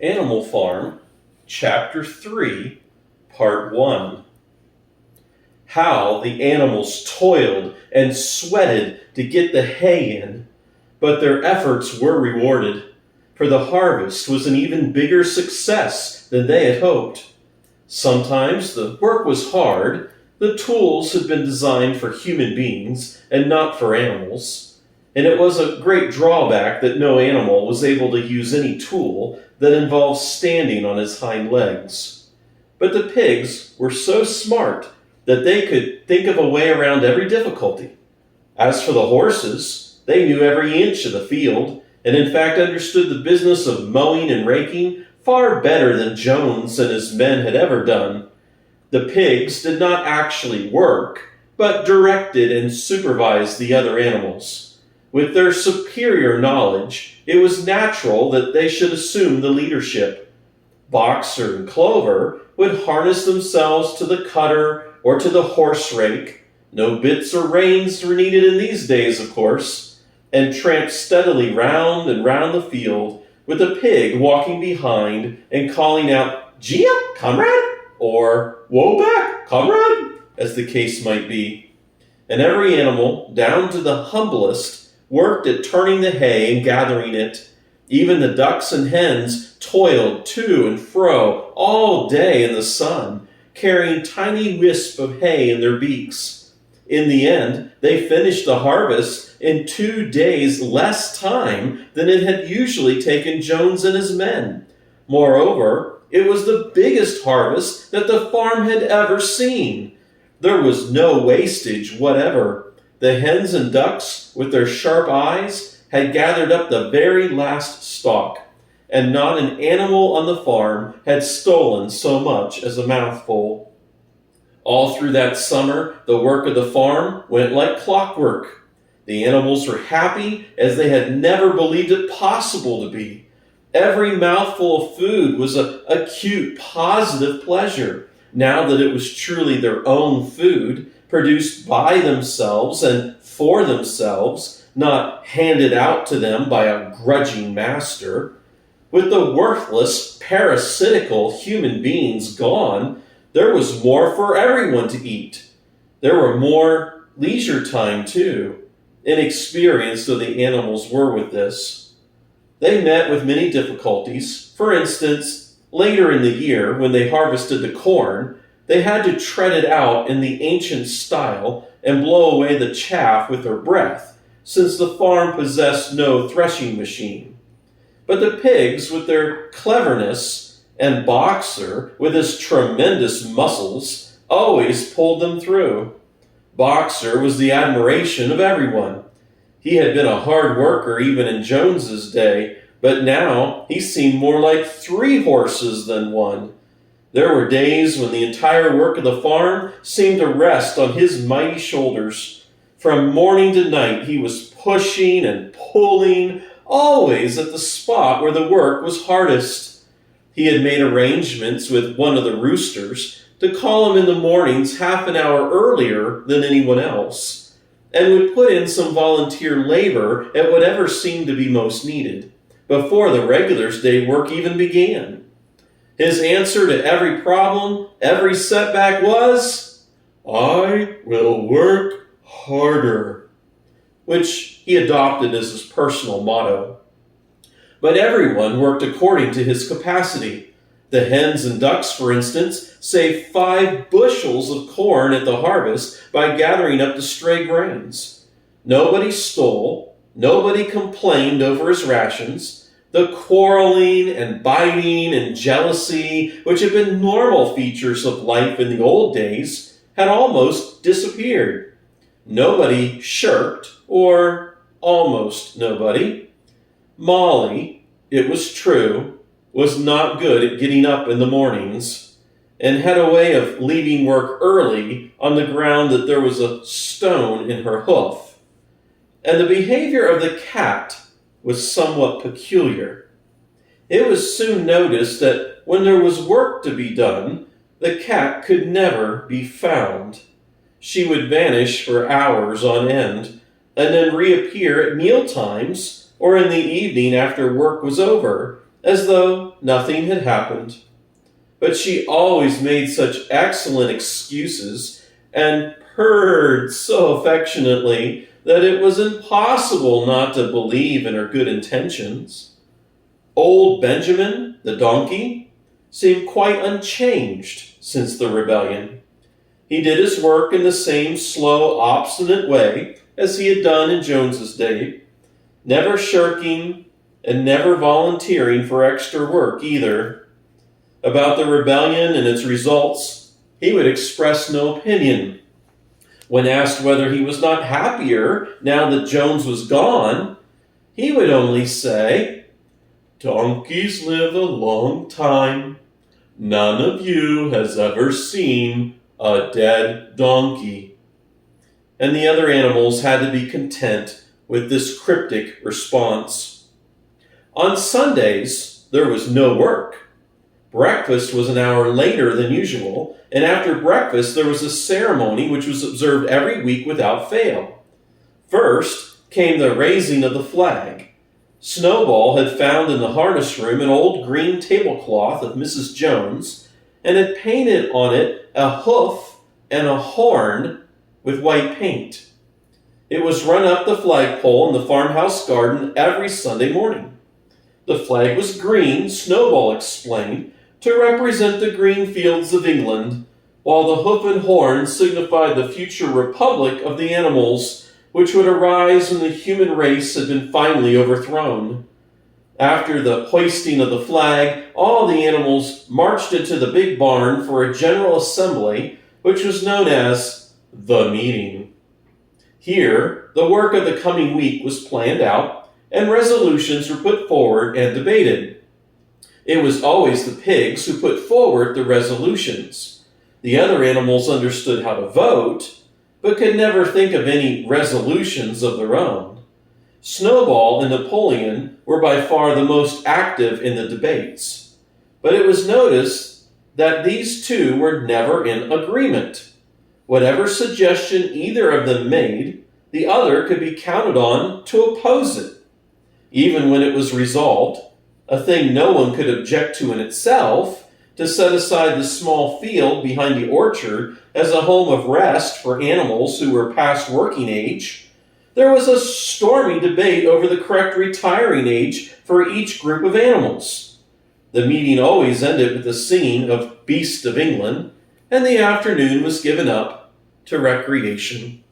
Animal Farm, Chapter 3, Part 1. How the animals toiled and sweated to get the hay in, but their efforts were rewarded, for the harvest was an even bigger success than they had hoped. Sometimes the work was hard. The tools had been designed for human beings and not for animals, and it was a great drawback that no animal was able to use any tool that involved standing on his hind legs. But the pigs were so smart that they could think of a way around every difficulty. As for the horses, they knew every inch of the field, and in fact understood the business of mowing and raking far better than Jones and his men had ever done. The pigs did not actually work, but directed and supervised the other animals. With their superior knowledge, it was natural that they should assume the leadership. Boxer and Clover would harness themselves to the cutter or to the horse rake. No bits or reins were needed in these days, of course, and tramp steadily round and round the field, with the pig walking behind and calling out, "Gee up, comrade!" or "Whoa back, comrade!" as the case might be. And every animal, down to the humblest, worked at turning the hay and gathering it. Even the ducks and hens toiled to and fro all day in the sun, carrying tiny wisps of hay in their beaks. In the end, they finished the harvest in 2 days less time than it had usually taken Jones and his men. Moreover, it was the biggest harvest that the farm had ever seen. There was no wastage whatever. The hens and ducks, with their sharp eyes, had gathered up the very last stalk, and not an animal on the farm had stolen so much as a mouthful. All through that summer, the work of the farm went like clockwork. The animals were happy as they had never believed it possible to be. Every mouthful of food was an acute, positive pleasure, now that it was truly their own food, produced by themselves and for themselves, not handed out to them by a grudging master. With the worthless, parasitical human beings gone, there was more for everyone to eat. There were more leisure time, too. Inexperienced though the animals were with this, they met with many difficulties. For instance, later in the year, when they harvested the corn, they had to tread it out in the ancient style and blow away the chaff with their breath, since the farm possessed no threshing machine. But the pigs, with their cleverness, and Boxer, with his tremendous muscles, always pulled them through. Boxer was the admiration of everyone. He had been a hard worker even in Jones's day, but now he seemed more like 3 horses than one. There were days when the entire work of the farm seemed to rest on his mighty shoulders. From morning to night he was pushing and pulling, always at the spot where the work was hardest. He had made arrangements with one of the roosters to call him in the mornings half an hour earlier than anyone else, and would put in some volunteer labor at whatever seemed to be most needed, before the regulars' day work even began. His answer to every problem, every setback was, "I will work harder," which he adopted as his personal motto. But everyone worked according to his capacity. The hens and ducks, for instance, saved 5 bushels of corn at the harvest by gathering up the stray grains. Nobody stole, nobody complained over his rations. The quarreling and biting and jealousy, which had been normal features of life in the old days, had almost disappeared. Nobody shirked, or almost nobody. Molly, it was true, was not good at getting up in the mornings, and had a way of leaving work early on the ground that there was a stone in her hoof. And the behavior of the cat was somewhat peculiar. It was soon noticed that when there was work to be done, the cat could never be found. She would vanish for hours on end, and then reappear at meal times or in the evening after work was over, as though nothing had happened. But she always made such excellent excuses and purred so affectionately that it was impossible not to believe in her good intentions. Old Benjamin, the donkey, seemed quite unchanged since the rebellion. He did his work in the same slow, obstinate way as he had done in Jones's day, never shirking and never volunteering for extra work either. About the rebellion and its results, he would express no opinion. When asked whether he was not happier now that Jones was gone, he would only say, "Donkeys live a long time. None of you has ever seen a dead donkey." And the other animals had to be content with this cryptic response. On Sundays, there was no work. Breakfast was an hour later than usual, and after breakfast there was a ceremony which was observed every week without fail. First came the raising of the flag. Snowball had found in the harness room an old green tablecloth of Mrs. Jones, and had painted on it a hoof and a horn with white paint. It was run up the flagpole in the farmhouse garden every Sunday morning. The flag was green, Snowball explained, to represent the green fields of England, while the hoof and horn signified the future republic of the animals, which would arise when the human race had been finally overthrown. After the hoisting of the flag, all the animals marched into the big barn for a general assembly, which was known as the meeting. Here, the work of the coming week was planned out, and resolutions were put forward and debated. It was always the pigs who put forward the resolutions. The other animals understood how to vote, but could never think of any resolutions of their own. Snowball and Napoleon were by far the most active in the debates, but it was noticed that these two were never in agreement. Whatever suggestion either of them made, the other could be counted on to oppose it. Even when it was resolved, a thing no one could object to in itself, to set aside the small field behind the orchard as a home of rest for animals who were past working age, there was a stormy debate over the correct retiring age for each group of animals. The meeting always ended with the singing of Beast of England, and the afternoon was given up to recreation.